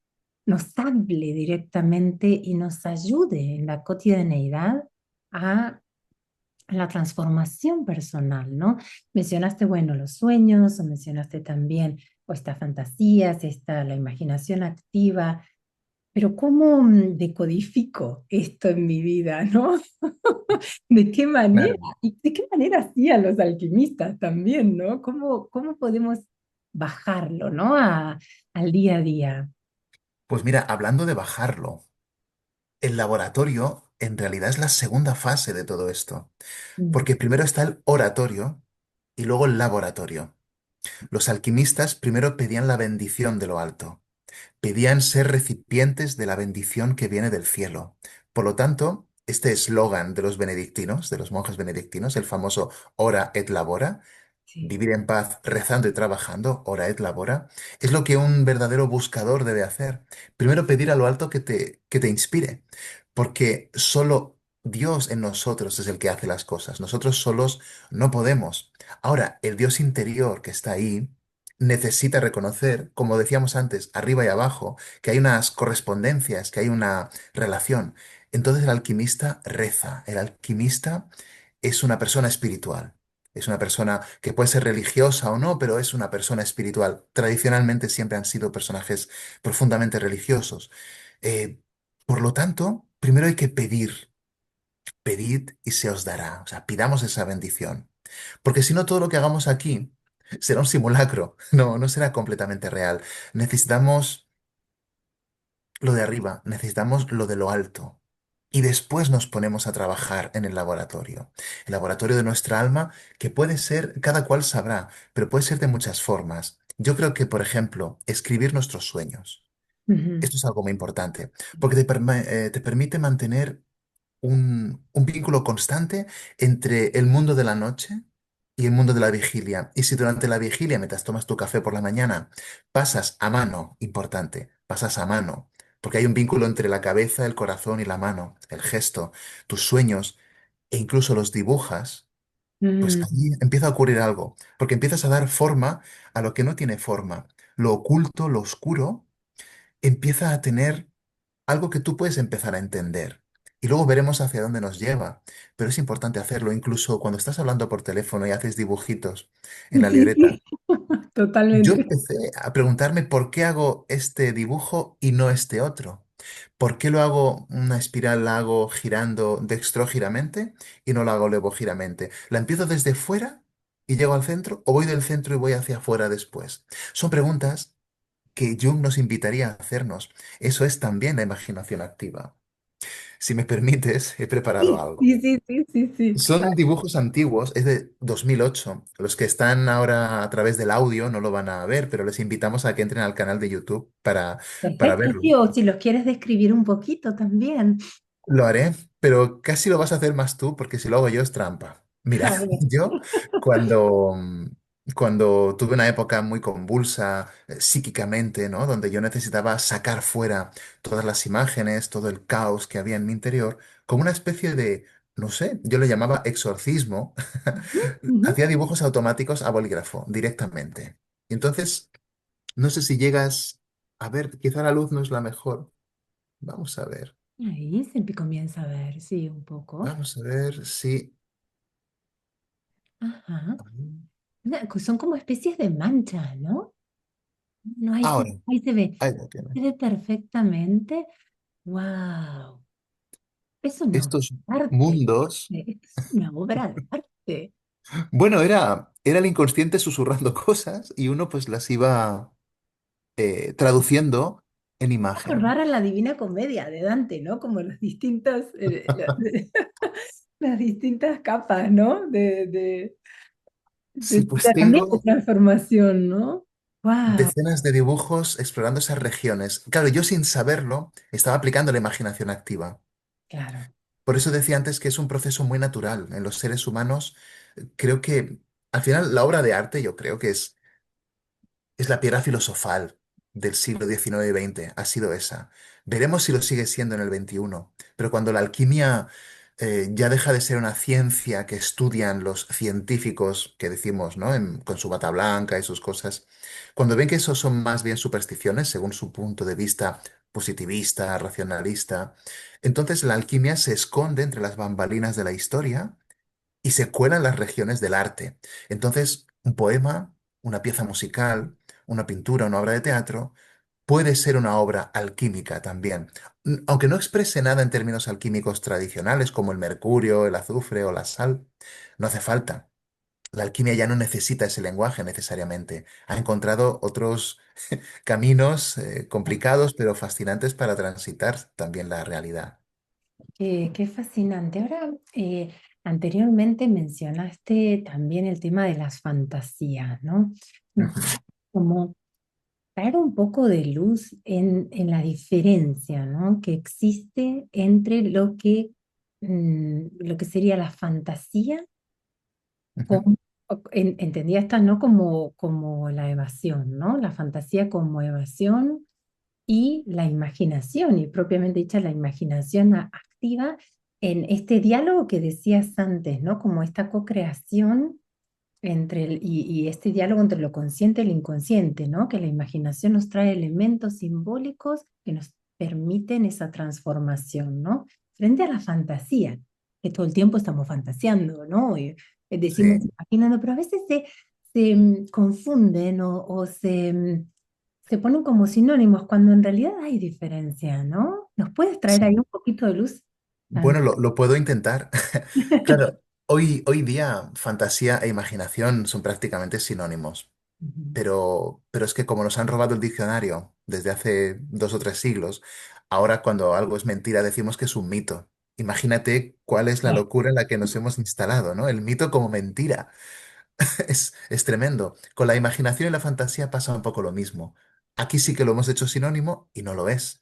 nos hable directamente y nos ayude en la cotidianeidad a la transformación personal, ¿no? Mencionaste, bueno, los sueños, o mencionaste también o estas fantasías, la imaginación activa, pero ¿cómo decodifico esto en mi vida, ¿no? ¿De qué manera? Claro. ¿Y de qué manera hacían los alquimistas también, ¿no? ¿Cómo podemos bajarlo, ¿no? Al día a día. Pues mira, hablando de bajarlo, el laboratorio en realidad es la segunda fase de todo esto, Mm, porque primero está el oratorio y luego el laboratorio. Los alquimistas primero pedían la bendición de lo alto, pedían ser recipientes de la bendición que viene del cielo. Por lo tanto, este eslogan de los benedictinos, de los monjes benedictinos, el famoso ora et labora, sí. vivir en paz rezando y trabajando, ora et labora, es lo que un verdadero buscador debe hacer. Primero pedir a lo alto que te inspire, porque solo Dios en nosotros es el que hace las cosas. Nosotros solos no podemos. Ahora, el Dios interior que está ahí necesita reconocer, como decíamos antes, arriba y abajo, que hay unas correspondencias, que hay una relación. Entonces el alquimista reza, el alquimista es una persona espiritual. Es una persona que puede ser religiosa o no, pero es una persona espiritual. Tradicionalmente siempre han sido personajes profundamente religiosos. Eh, por lo tanto, primero hay que pedir, pedid y se os dará. O sea, pidamos esa bendición. Porque si no, todo lo que hagamos aquí será un simulacro, no será completamente real. Necesitamos lo de arriba, necesitamos lo de lo alto. Y después nos ponemos a trabajar en el laboratorio de nuestra alma, que puede ser, cada cual sabrá, pero puede ser de muchas formas. Yo creo que, por ejemplo, escribir nuestros sueños. Ujú. Esto es algo muy importante, porque te permite mantener un vínculo constante entre el mundo de la noche y el mundo de la vigilia. Y si durante la vigilia, mientras tomas tu café por la mañana, pasas a mano, importante, pasas a mano, porque hay un vínculo entre la cabeza, el corazón y la mano, el gesto, tus sueños, e incluso los dibujas, pues Mm. ahí empieza a ocurrir algo, porque empiezas a dar forma a lo que no tiene forma. Lo oculto, lo oscuro, empieza a tener algo que tú puedes empezar a entender. Y luego veremos hacia dónde nos lleva. Pero es importante hacerlo, incluso cuando estás hablando por teléfono y haces dibujitos en la Sí, libreta. sí, Yo totalmente. empecé a preguntarme por qué hago este dibujo y no este otro. ¿Por qué lo hago una espiral, la hago girando dextrógiramente y no la hago levogiramente? ¿La empiezo desde fuera y llego al centro o voy del centro y voy hacia afuera después? Son preguntas que Jung nos invitaría a hacernos. Eso es también la imaginación activa. Si me permites, he preparado Sí, algo. sí, sí, sí, sí, sí. Son dibujos antiguos, es de 2008. Los que están ahora a través del audio no lo van a ver, pero les invitamos a que entren al canal de YouTube para Perfecto, verlo. sí, o si los quieres describir un poquito también. Lo haré, pero casi lo vas a hacer más tú, porque si lo hago yo es trampa. Mira, A ver. yo cuando, cuando tuve una época muy convulsa psíquicamente, ¿no? Donde yo necesitaba sacar fuera todas las imágenes, todo el caos que había en mi interior, como una especie de, no sé, yo le llamaba exorcismo, Ujú. hacía dibujos automáticos a bolígrafo directamente. Y entonces, no sé si llegas a ver, quizá la luz no es la mejor. Vamos a ver. Ahí se comienza a ver, sí, un poco. Vamos a ver si... Ajá. Son como especies de manchas, ¿no? No, Ahora, ahí se ve. ahí lo Se tiene. ve perfectamente. ¡Wow! Es una obra Estos de arte. mundos, Es una obra de arte. bueno, era el inconsciente susurrando cosas y uno pues las iba traduciendo en imagen. Acordar a la Divina Comedia de Dante, ¿no? Como las distintas capas, ¿no? Sí, pues También de tengo transformación, ¿no? ¡Wow! decenas de dibujos explorando esas regiones. Claro, yo sin saberlo estaba aplicando la imaginación activa. Claro. Por eso decía antes que es un proceso muy natural en los seres humanos. Creo que al final la obra de arte yo creo que es la piedra filosofal del siglo XIX y XX, ha sido esa. Veremos si lo sigue siendo en el XXI, pero cuando la alquimia ya deja de ser una ciencia que estudian los científicos, que decimos, ¿no? Con su bata blanca y sus cosas, cuando ven que eso son más bien supersticiones, según su punto de vista positivista, racionalista, entonces la alquimia se esconde entre las bambalinas de la historia y se cuelan las regiones del arte. Entonces, un poema, una pieza musical, una pintura, una obra de teatro, puede ser una obra alquímica también. Aunque no exprese nada en términos alquímicos tradicionales como el mercurio, el azufre o la sal, no hace falta. La alquimia ya no necesita ese lenguaje necesariamente. Ha encontrado otros caminos complicados pero fascinantes para transitar también la realidad. Qué fascinante. Ahora, anteriormente mencionaste también el tema de las fantasías, ¿no? ¿Nos Ujú, podés como traer un poco de luz en la diferencia, ¿no? Que existe entre lo que sería la fantasía ujú. con, entendía esta no como la evasión, ¿no? La fantasía como evasión y la imaginación, y propiamente dicha la imaginación activa en este diálogo que decías antes, ¿no? Como esta co-creación y este diálogo entre lo consciente y lo inconsciente, ¿no? Que la imaginación nos trae elementos simbólicos que nos permiten esa transformación, ¿no? Frente a la fantasía, que todo el tiempo estamos fantaseando, ¿no? Y, decimos Sí. imaginando, pero a veces confunden se ponen como sinónimos cuando en realidad hay diferencia, ¿no? ¿Nos puedes traer ahí Sí. un poquito de luz? Bueno, lo puedo intentar. Claro, hoy día fantasía e imaginación son prácticamente sinónimos, Ujú. pero es que como nos han robado el diccionario desde hace 2 o 3 siglos, ahora cuando algo es mentira decimos que es un mito. Imagínate cuál es la locura en la que nos hemos instalado, ¿no? El mito como mentira. Es tremendo. Con la imaginación y la fantasía pasa un poco lo mismo. Aquí sí que lo hemos hecho sinónimo y no lo es.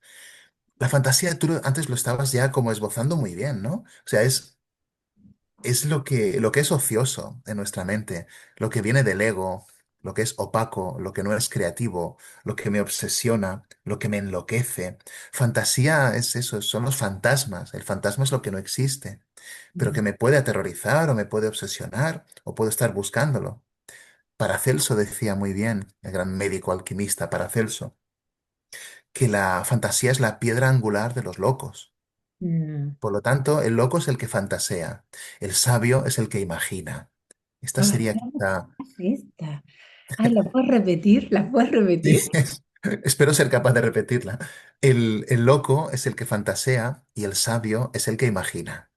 La fantasía, tú antes lo estabas ya como esbozando muy bien, ¿no? O sea, es es lo que es ocioso en nuestra mente, lo que viene del ego, lo que es opaco, lo que no es creativo, lo que me obsesiona, lo que me enloquece. Fantasía es eso, son los fantasmas. El fantasma es lo que no existe, pero que me puede aterrorizar o me puede obsesionar o puedo estar buscándolo. Paracelso decía muy bien, el gran médico alquimista Paracelso, que la fantasía es la piedra angular de los locos. Mm. Por lo tanto, el loco es el que fantasea, el sabio es el que imagina. Esta Ah, sería ¿cómo quizá... es esta? Ay, ¿la puedes repetir? ¿La puedes Sí, repetir? espero ser capaz de repetirla. El loco es el que fantasea y el sabio es el que imagina.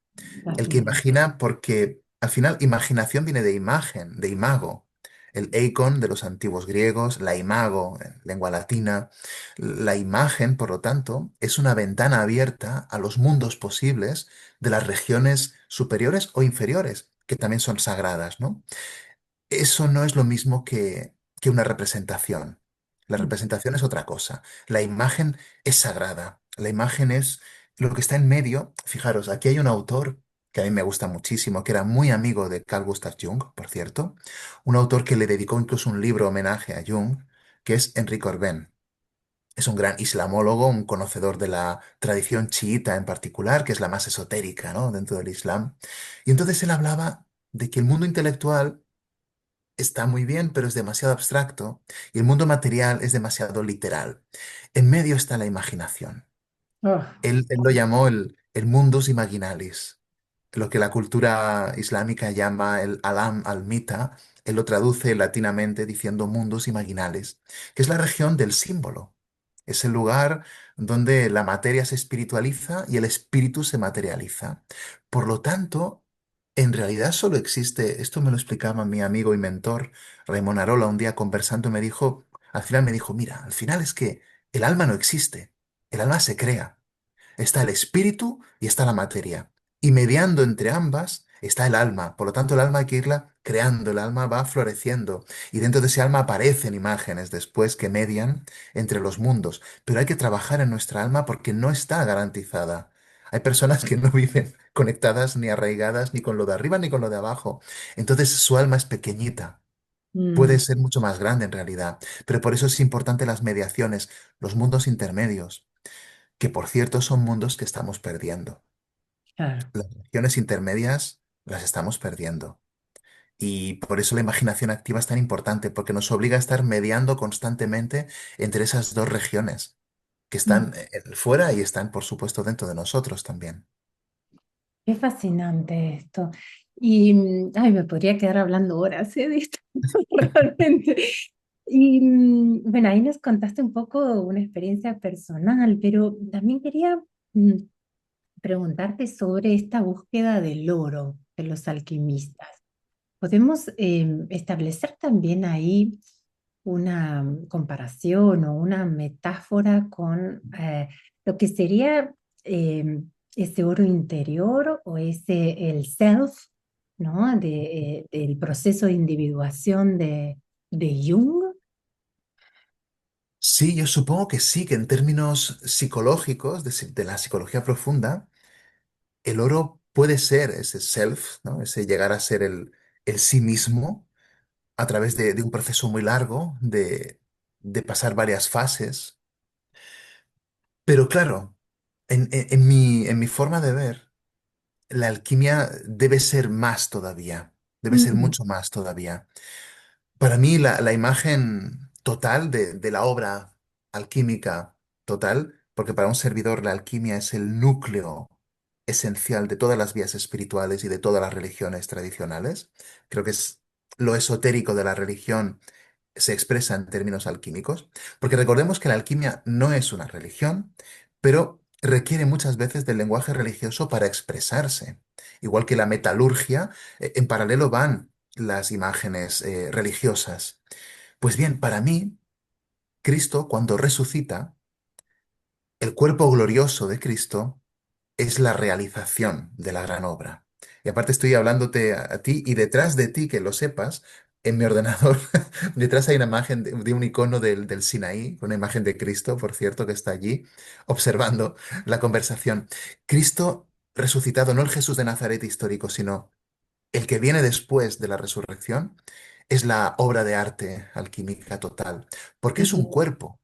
El que Fascinante. imagina porque al final imaginación viene de imagen, de imago. El eikon de los antiguos griegos, la imago en lengua latina. La imagen, por lo tanto, es una ventana abierta a los mundos posibles de las regiones superiores o inferiores, que también son sagradas, ¿no? Eso no es lo mismo que una representación. La Mm. representación es otra cosa. La imagen es sagrada. La imagen es lo que está en medio. Fijaros, aquí hay un autor que a mí me gusta muchísimo, que era muy amigo de Carl Gustav Jung, por cierto. Un autor que le dedicó incluso un libro homenaje a Jung, que es Enrique Corbén. Es un gran islamólogo, un conocedor de la tradición chiita en particular, que es la más esotérica, ¿no? Dentro del Islam. Y entonces él hablaba de que el mundo intelectual está muy bien, pero es demasiado abstracto y el mundo material es demasiado literal. En medio está la imaginación. Oh, Él lo llamó el mundus imaginalis, lo que la cultura islámica llama el alam al-mita. Él lo traduce latinamente diciendo mundus imaginales, que es la región del símbolo. Es el lugar donde la materia se espiritualiza y el espíritu se materializa. Por lo tanto, en realidad solo existe, esto me lo explicaba mi amigo y mentor Raymond Arola un día conversando, me dijo, al final me dijo, mira, al final es que el alma no existe, el alma se crea. Está el espíritu y está la materia. Y mediando entre ambas está el alma. Por lo tanto, el alma hay que irla creando, el alma va floreciendo. Y dentro de ese alma aparecen imágenes después que median entre los mundos. Pero hay que trabajar en nuestra alma porque no está garantizada. Hay personas que no viven conectadas ni arraigadas ni con lo de arriba ni con lo de abajo. Entonces su alma es pequeñita. mm, Puede ser mucho más grande en realidad. Pero por eso es importante las mediaciones, los mundos intermedios que por cierto son mundos que estamos perdiendo. claro. Las regiones intermedias las estamos perdiendo. Y por eso la imaginación activa es tan importante, porque nos obliga a estar mediando constantemente entre esas dos regiones, que Mm. están fuera y están, por supuesto, dentro de nosotros también. Es fascinante esto. Y, ay, me podría quedar hablando horas, de esto, realmente. Y bueno, ahí nos contaste un poco una experiencia personal, pero también quería mm, preguntarte sobre esta búsqueda del oro de los alquimistas. ¿Podemos establecer también ahí una comparación o una metáfora con lo que sería ese oro interior o ese el self, ¿no? Del proceso de individuación de Jung? Sí, yo supongo que sí, que en términos psicológicos, de la psicología profunda, el oro puede ser ese self, ¿no? Ese llegar a ser el sí mismo a través de un proceso muy largo, de pasar varias fases. Pero claro, en mi forma de ver, la alquimia debe ser más todavía, debe ser Mm, mucho más todavía. Para mí, la imagen total de la obra alquímica total, porque para un servidor la alquimia es el núcleo esencial de todas las vías espirituales y de todas las religiones tradicionales. Creo que es lo esotérico de la religión se expresa en términos alquímicos, porque recordemos que la alquimia no es una religión, pero requiere muchas veces del lenguaje religioso para expresarse. Igual que la metalurgia, en paralelo van las imágenes religiosas. Pues bien, para mí, Cristo, cuando resucita, el cuerpo glorioso de Cristo es la realización de la gran obra. Y aparte estoy hablándote a ti y detrás de ti, que lo sepas, en mi ordenador, detrás hay una imagen de un icono del Sinaí, una imagen de Cristo, por cierto, que está allí observando la conversación. Cristo resucitado, no el Jesús de Nazaret histórico, sino el que viene después de la resurrección, es la obra de arte alquímica total, porque es un Ujú. cuerpo,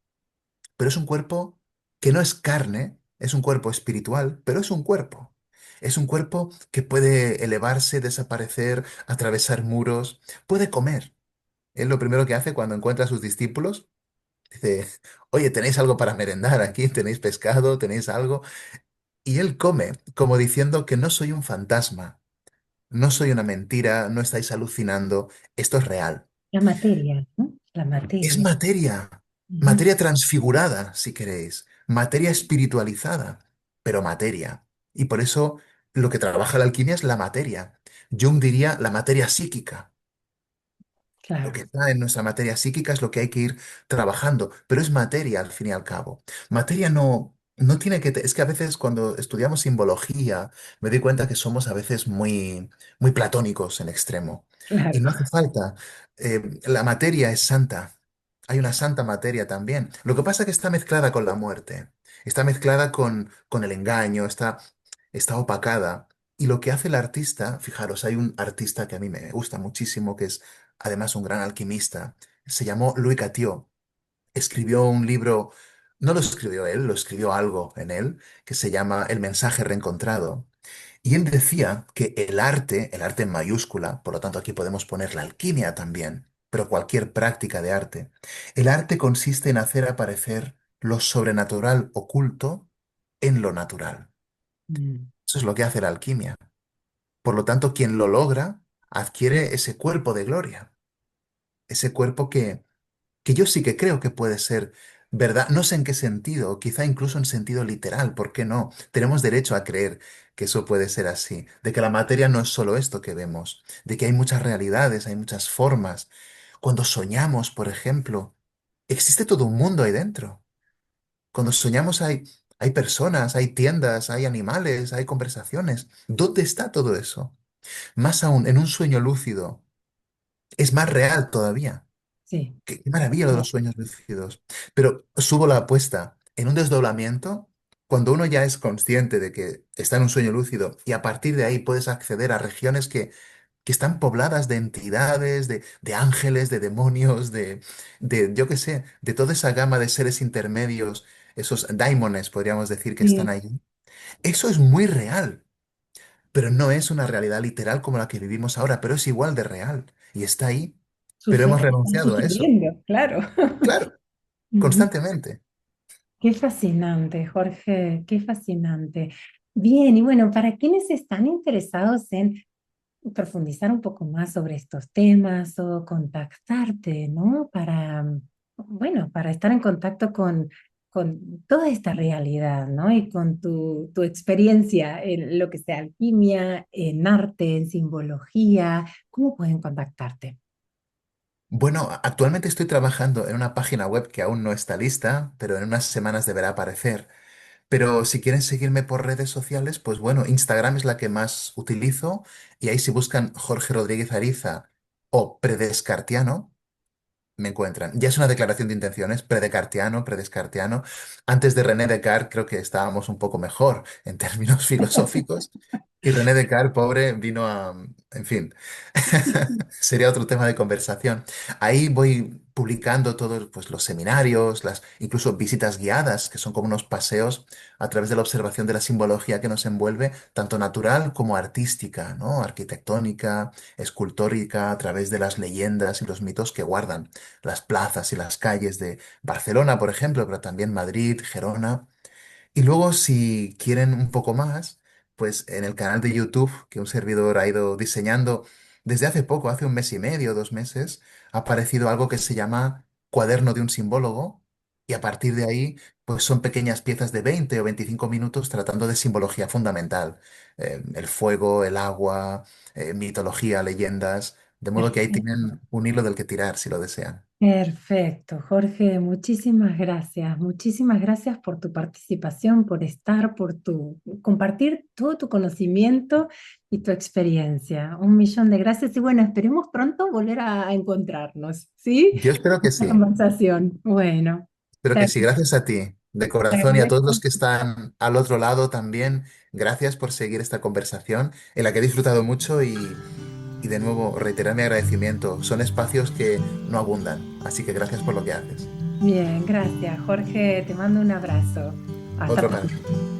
pero es un cuerpo que no es carne, es un cuerpo espiritual, pero es un cuerpo. Es un cuerpo que puede elevarse, desaparecer, atravesar muros, puede comer. Él lo primero que hace cuando encuentra a sus discípulos, dice, oye, ¿tenéis algo para merendar aquí? ¿Tenéis pescado? ¿Tenéis algo? Y él come, como diciendo que no soy un fantasma, no soy una mentira, no estáis alucinando, esto es real. La materia, ¿no? La Es materia. materia, Ujú. materia transfigurada, si queréis, materia espiritualizada, pero materia. Y por eso lo que trabaja la alquimia es la materia. Jung diría la materia psíquica. Lo que Claro, está en nuestra materia psíquica es lo que hay que ir trabajando, pero es materia al fin y al cabo. Materia no tiene que... Es que a veces cuando estudiamos simbología me doy cuenta que somos a veces muy platónicos en extremo. Y claro. no hace falta. La materia es santa. Hay una santa materia también. Lo que pasa es que está mezclada con la muerte, está mezclada con el engaño, está opacada. Y lo que hace el artista, fijaros, hay un artista que a mí me gusta muchísimo, que es además un gran alquimista, se llamó Louis Catio. Escribió un libro, no lo escribió él, lo escribió algo en él, que se llama El mensaje reencontrado. Y él decía que el arte en mayúscula, por lo tanto aquí podemos poner la alquimia también, pero cualquier práctica de arte, el arte consiste en hacer aparecer lo sobrenatural oculto en lo natural. Mm. Eso es lo que hace la alquimia. Por lo tanto, quien lo logra adquiere ese cuerpo de gloria, ese cuerpo que yo sí que creo que puede ser verdad. No sé en qué sentido, quizá incluso en sentido literal, ¿por qué no? Tenemos derecho a creer que eso puede ser así, de que la materia no es solo esto que vemos, de que hay muchas realidades, hay muchas formas. Cuando soñamos, por ejemplo, existe todo un mundo ahí dentro. Cuando soñamos hay personas, hay tiendas, hay animales, hay conversaciones. ¿Dónde está todo eso? Más aún, en un sueño lúcido, es más real todavía. Sí. Qué maravilla lo de los sueños lúcidos. Pero subo la apuesta. En un desdoblamiento, cuando uno ya es consciente de que está en un sueño lúcido y a partir de ahí puedes acceder a regiones que están pobladas de entidades, de ángeles, de demonios, yo qué sé, de toda esa gama de seres intermedios, esos daimones, podríamos decir, que están Sí, allí. Eso es muy real, pero no es una realidad literal como la que vivimos ahora, pero es igual de real y está ahí, pero hemos están renunciado a eso. sucediendo, claro. Claro, Ujú. constantemente. Qué fascinante, Jorge, qué fascinante. Bien, y bueno, para quienes están interesados en profundizar un poco más sobre estos temas o contactarte, ¿no? Para, bueno, para estar en contacto con toda esta realidad, ¿no? Y con tu experiencia en lo que sea alquimia, en arte, en simbología, ¿cómo pueden contactarte? Bueno, actualmente estoy trabajando en una página web que aún no está lista, pero en unas semanas deberá aparecer. Pero si quieren seguirme por redes sociales, pues bueno, Instagram es la que más utilizo y ahí si buscan Jorge Rodríguez Ariza o Predescartiano, me encuentran. Ya es una declaración de intenciones, predecartiano, predescartiano. Antes de René Descartes creo que estábamos un poco mejor en términos filosóficos. Y René Descartes, pobre, vino a... En fin, sería otro tema de conversación. Ahí voy publicando todos pues, los seminarios, las incluso visitas guiadas, que son como unos paseos a través de la observación de la simbología que nos envuelve, tanto natural como artística, ¿no? Arquitectónica, escultórica, a través de las leyendas y los mitos que guardan las plazas y las calles de Barcelona, por ejemplo, pero también Madrid, Gerona. Y luego, si quieren un poco más, pues en el canal de YouTube que un servidor ha ido diseñando desde hace poco, hace un mes y medio, 2 meses, ha aparecido algo que se llama Cuaderno de un Simbólogo. Y a partir de ahí, pues son pequeñas piezas de 20 o 25 minutos tratando de simbología fundamental. El fuego, el agua, mitología, leyendas. De modo que ahí Perfecto. tienen un hilo del que tirar si lo desean. Perfecto, Jorge, muchísimas gracias por tu participación, por estar, por tu compartir todo tu conocimiento y tu experiencia. Un millón de gracias y bueno, esperemos pronto volver a encontrarnos, ¿sí? Yo espero que Esta sí. conversación. Bueno, Espero te que sí, gracias a ti, de corazón, y a todos los agradezco. que están al otro lado también, gracias por seguir esta conversación en la que he disfrutado mucho y de nuevo reiterar mi agradecimiento. Son espacios que no abundan, así que gracias por lo que haces. Bien, gracias, Jorge. Te mando un abrazo. Hasta Otro para ti. pronto.